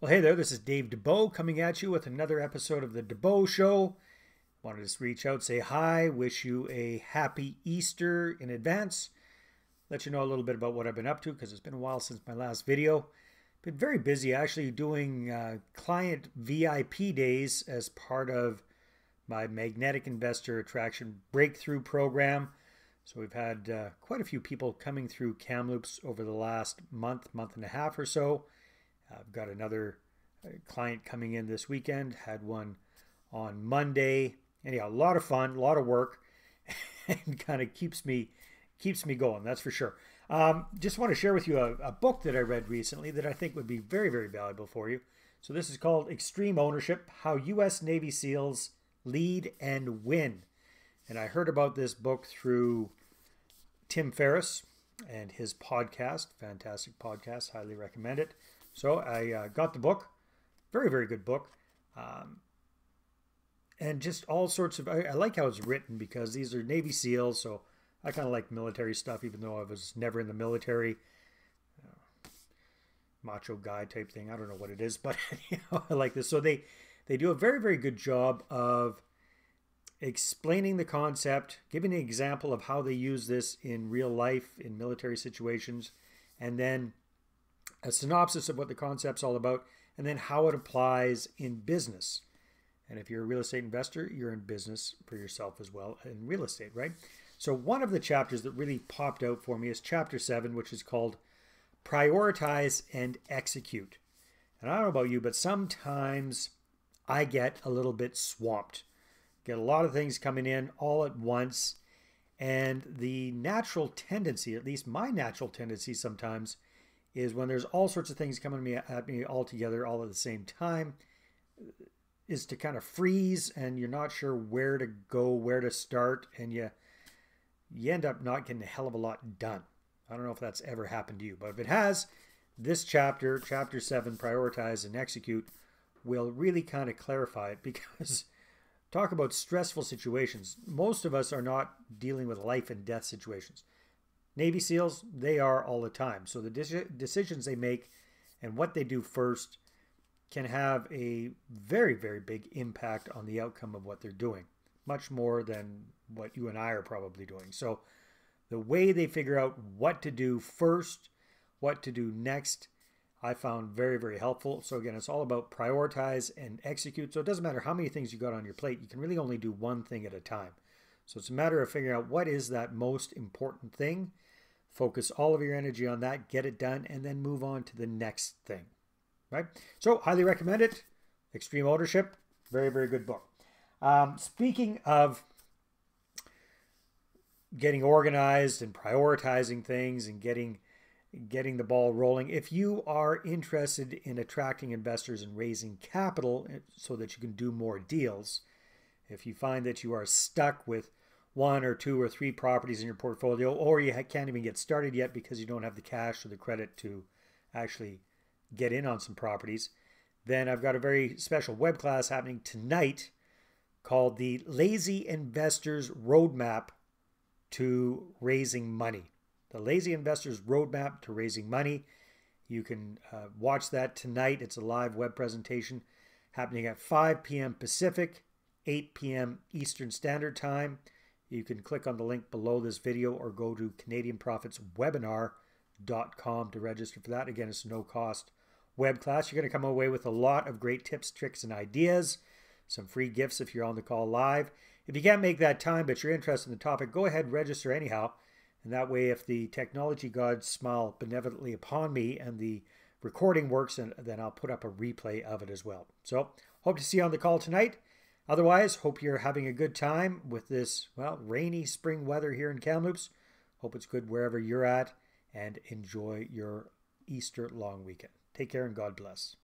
Well, hey there, this is Dave Dubeau coming at you with another episode of the Dubeau Show. Wanted to reach out, say hi, wish you a happy Easter in advance. Let you know a little bit about what I've been up to because it's been a while since my last video. Been very busy actually doing client VIP days as part of my Magnetic Investor Attraction Breakthrough Program. So we've had quite a few people coming through Kamloops over the last month and a half or so. I've got another client coming in this weekend. Had one on Monday. Anyhow, a lot of fun, a lot of work, and kind of keeps me going. That's for sure. Just want to share with you a book that I read recently that I think would be very, very valuable for you. So this is called Extreme Ownership: How U.S. Navy SEALs Lead and Win. And I heard about this book through Tim Ferriss and his podcast. Fantastic podcast. Highly recommend it. So I got the book. Very, very good book. And just all sorts of... I like how it's written because these are Navy SEALs, so I kind of like military stuff, even though I was never in the military. Macho guy type thing. I don't know what it is, but I like this. So they do a very, very good job of explaining the concept, giving an example of how they use this in real life, in military situations, and then a synopsis of what the concept's all about, and then how it applies in business. And if you're a real estate investor, you're in business for yourself as well in real estate, right? So one of the chapters that really popped out for me is chapter 7, which is called Prioritize and Execute. And I don't know about you, but sometimes I get a little bit swamped. Get a lot of things coming in all at once. And the natural tendency, at least my natural tendency sometimes, is when there's all sorts of things coming at me all together all at the same time, is to kind of freeze and you're not sure where to go, where to start, and you end up not getting a hell of a lot done. I don't know if that's ever happened to you, but if it has, this chapter 7, Prioritize and Execute, will really kind of clarify it because talk about stressful situations. Most of us are not dealing with life and death situations. Navy SEALs, they are all the time. So the decisions they make and what they do first can have a very, very big impact on the outcome of what they're doing, much more than what you and I are probably doing. So the way they figure out what to do first, what to do next, I found very, very helpful. So again, it's all about prioritize and execute. So it doesn't matter how many things you got on your plate. You can really only do one thing at a time. So it's a matter of figuring out what is that most important thing. Focus all of your energy on that, get it done, and then move on to the next thing, right? So highly recommend it. Extreme Ownership, very, very good book. Speaking of getting organized and prioritizing things and getting the ball rolling, if you are interested in attracting investors and raising capital so that you can do more deals, if you find that you are stuck with 1 or 2 or 3 properties in your portfolio, or you can't even get started yet because you don't have the cash or the credit to actually get in on some properties, then I've got a very special web class happening tonight called the Lazy Investor's Roadmap to Raising Money. The Lazy Investor's Roadmap to Raising Money. You can watch that tonight. It's a live web presentation happening at 5 p.m. Pacific, 8 p.m. Eastern Standard Time. You can click on the link below this video or go to CanadianProfitsWebinar.com to register for that. Again, it's a no-cost web class. You're going to come away with a lot of great tips, tricks, and ideas. Some free gifts if you're on the call live. If you can't make that time but you're interested in the topic, go ahead and register anyhow. And that way, if the technology gods smile benevolently upon me and the recording works, then I'll put up a replay of it as well. So, hope to see you on the call tonight. Otherwise, hope you're having a good time with this, well, rainy spring weather here in Kamloops. Hope it's good wherever you're at, and enjoy your Easter long weekend. Take care and God bless.